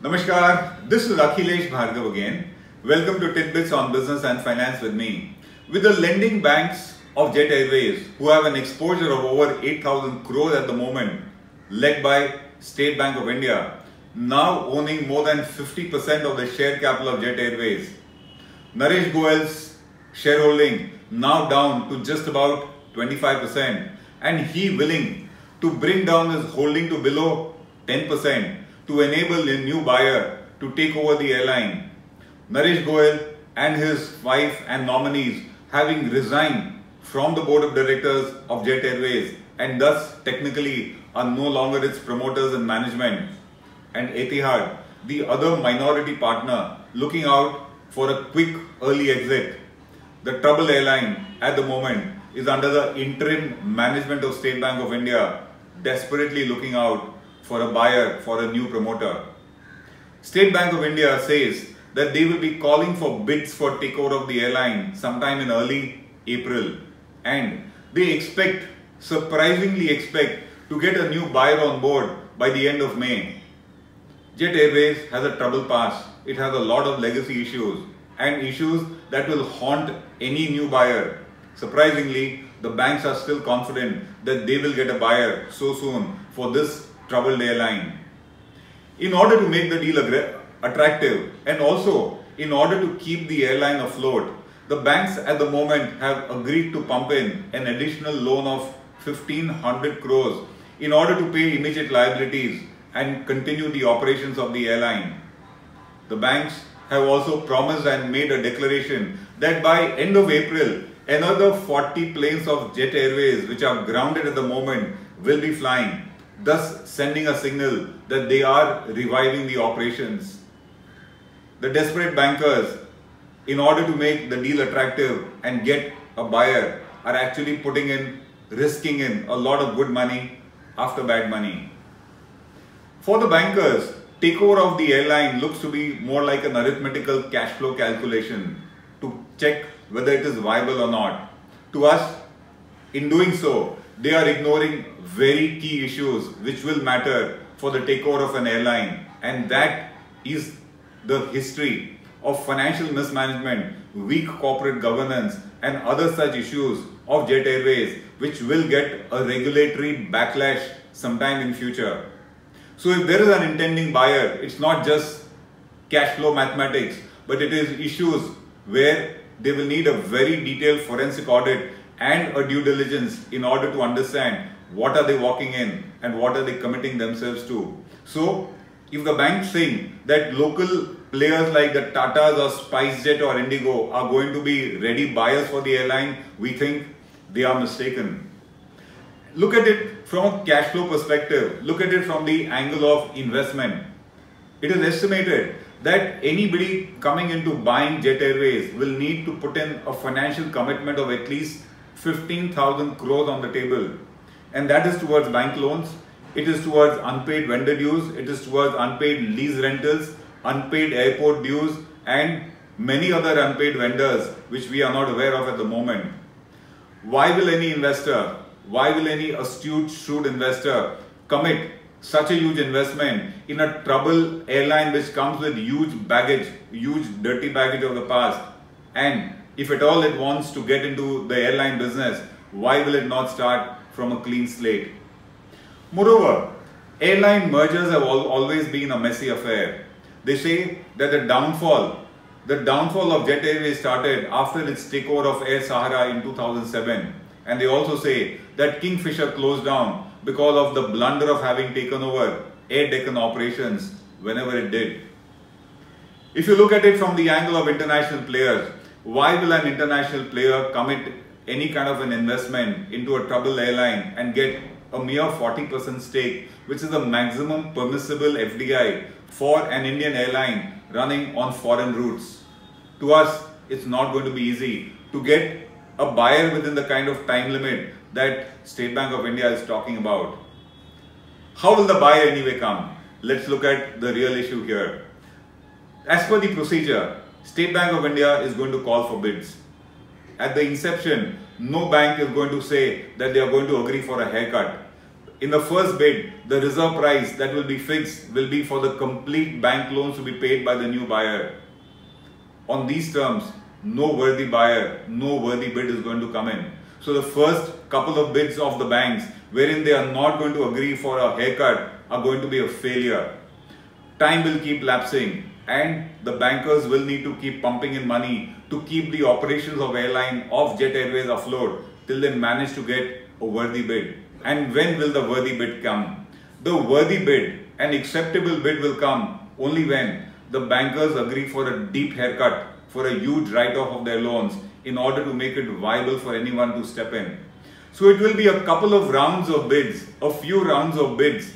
Namaskar, this is Akhilesh Bhargava again. Welcome to Tidbits on Business and Finance with me. With the lending banks of Jet Airways, who have an exposure of over 8,000 crores at the moment, led by State Bank of India, now owning more than 50% of the share capital of Jet Airways. Naresh Goyal's shareholding now down to just about 25%, and he willing to bring down his holding to below 10% to enable a new buyer to take over the airline. Naresh Goyal and his wife and nominees having resigned from the board of directors of Jet Airways and thus technically are no longer its promoters and management. And Etihad, the other minority partner, looking out for a quick early exit. The troubled airline at the moment is under the interim management of State Bank of India, desperately looking out for a buyer, for a new promoter. State Bank of India says that they will be calling for bids for takeover of the airline sometime in early April, and they surprisingly expect to get a new buyer on board by the end of May. Jet Airways has a troubled past. It has a lot of legacy issues and issues that will haunt any new buyer. Surprisingly, the banks are still confident that they will get a buyer so soon for this troubled airline. In order to make the deal attractive and also in order to keep the airline afloat, the banks at the moment have agreed to pump in an additional loan of 1,500 crores in order to pay immediate liabilities and continue the operations of the airline. The banks have also promised and made a declaration that by end of April, another 40 planes of Jet Airways, which are grounded at the moment, will be flying, thus sending a signal that they are reviving the operations. The desperate bankers, in order to make the deal attractive and get a buyer, are actually risking in a lot of good money after bad money. For the bankers, takeover of the airline looks to be more like an arithmetical cash flow calculation to check whether it is viable or not. To us, in doing so, they are ignoring very key issues which will matter for the takeover of an airline, and that is the history of financial mismanagement, weak corporate governance and other such issues of Jet Airways, which will get a regulatory backlash sometime in future. So if there is an intending buyer, it's not just cash flow mathematics, but it is issues where they will need a very detailed forensic audit and a due diligence in order to understand what are they walking in and what are they committing themselves to. So if the banks think that local players like the Tatas or SpiceJet or Indigo are going to be ready buyers for the airline, we think they are mistaken. Look at it from a cash flow perspective. Look at it from the angle of investment. It is estimated that anybody coming into buying Jet Airways will need to put in a financial commitment of at least 15,000 crores on the table. And that is towards bank loans, it is towards unpaid vendor dues, it is towards unpaid lease rentals, unpaid airport dues and many other unpaid vendors which we are not aware of at the moment. Why will any investor, why will any astute, shrewd investor commit such a huge investment in a troubled airline which comes with huge baggage, huge dirty baggage of the past? And if at all it wants to get into the airline business, why will it not start from a clean slate? Moreover, airline mergers have always been a messy affair. They say that the downfall of Jet Airways started after its takeover of Air Sahara in 2007. And they also say that Kingfisher closed down because of the blunder of having taken over Air Deccan operations whenever it did. If you look at it from the angle of international players, why will an international player commit any kind of an investment into a troubled airline and get a mere 40% stake, which is the maximum permissible FDI for an Indian airline running on foreign routes? To us, it's not going to be easy to get a buyer within the kind of time limit that State Bank of India is talking about. How will the buyer anyway come? Let's look at the real issue here. As per the procedure, State Bank of India is going to call for bids. At the inception, no bank is going to say that they are going to agree for a haircut. in the first bid, the reserve price that will be fixed will be for the complete bank loans to be paid by the new buyer. On these terms, no worthy buyer, no worthy bid is going to come in. So the first couple of bids of the banks wherein they are not going to agree for a haircut are going to be a failure. Time will keep lapsing and the bankers will need to keep pumping in money to keep the operations of airline of Jet Airways afloat till they manage to get a worthy bid. And when will the worthy bid come? The worthy bid, an acceptable bid will come only when the bankers agree for a deep haircut, for a huge write-off of their loans in order to make it viable for anyone to step in. So it will be a couple of rounds of bids, a few rounds of bids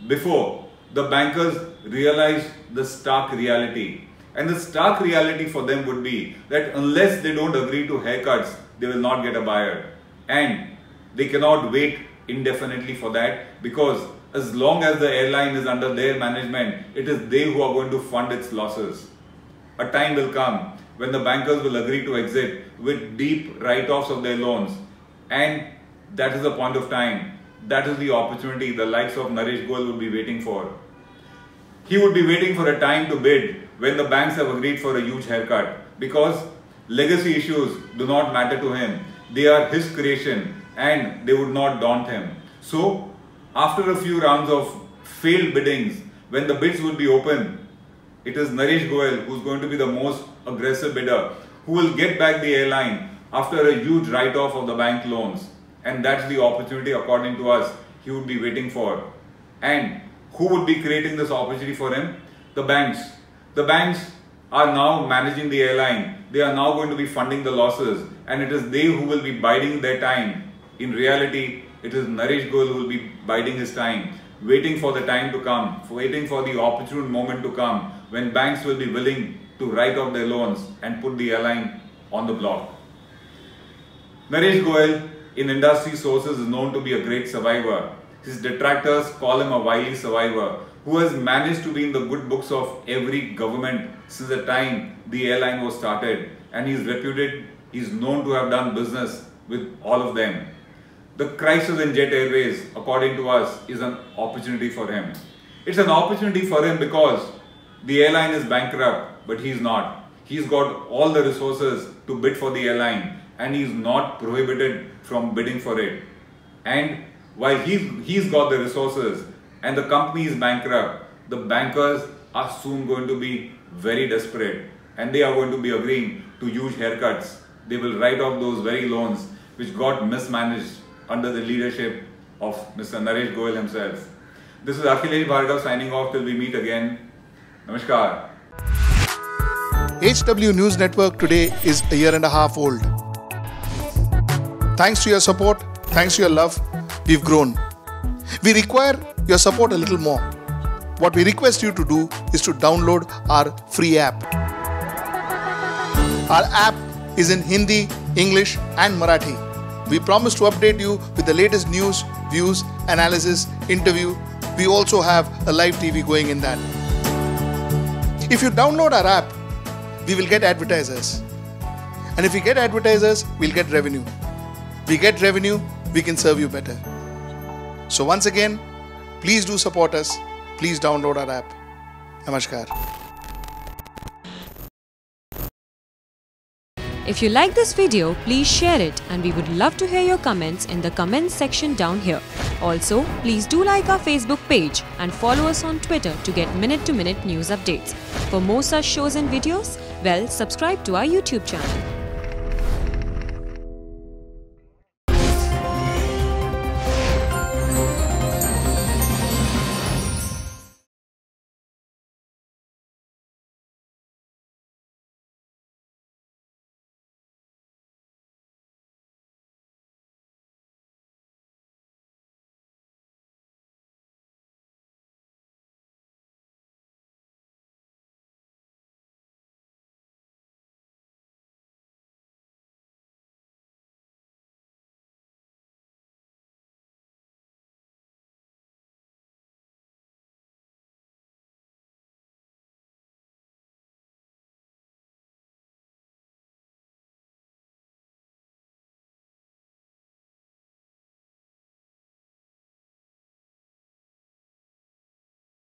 before the bankers realize the stark reality. And the stark reality for them would be that unless they don't agree to haircuts, they will not get a buyer. And they cannot wait indefinitely for that, because as long as the airline is under their management, it is they who are going to fund its losses. A time will come when the bankers will agree to exit with deep write-offs of their loans. And that is the point of time. That is the opportunity the likes of Naresh Goyal would be waiting for. He would be waiting for a time to bid when the banks have agreed for a huge haircut, because legacy issues do not matter to him. They are his creation and they would not daunt him. So after a few rounds of failed biddings, when the bids will be open, it is Naresh Goyal who is going to be the most aggressive bidder, who will get back the airline after a huge write-off of the bank loans. And that's the opportunity, according to us, he would be waiting for. And who would be creating this opportunity for him? The banks. The banks are now managing the airline. They are now going to be funding the losses, and it is they who will be biding their time. In reality, it is Naresh Goyal who will be biding his time, waiting for the time to come, waiting for the opportune moment to come when banks will be willing to write off their loans and put the airline on the block. Naresh Goyal, in industry sources, is known to be a great survivor. His detractors call him a wily survivor who has managed to be in the good books of every government since the time the airline was started, and he is reputed, he is known to have done business with all of them. The crisis in Jet Airways, according to us, is an opportunity for him. It's an opportunity for him because the airline is bankrupt, but he's not. He's got all the resources to bid for the airline, and he's not prohibited from bidding for it. And while he's got the resources and the company is bankrupt, the bankers are soon going to be very desperate, and they are going to be agreeing to huge haircuts. They will write off those very loans which got mismanaged under the leadership of Mr. Naresh Goyal himself. This is Akhilesh Bhargava signing off till we meet again. Namaskar. HW News Network today is a year and a half old. Thanks to your support, thanks to your love, we've grown. We require your support a little more. What we request you to do is to download our free app. Our app is in Hindi, English and Marathi. We promise to update you with the latest news, views, analysis, interview. We also have a live TV going in that. If you download our app, we will get advertisers. And if we get advertisers, we'll get revenue. We get revenue, we can serve you better. So once again, please do support us. Please download our app. Namaskar. If you like this video, please share it, and we would love to hear your comments in the comments section down here. Also, please do like our Facebook page and follow us on Twitter to get minute-to-minute news updates. For more such shows and videos, well, subscribe to our YouTube channel.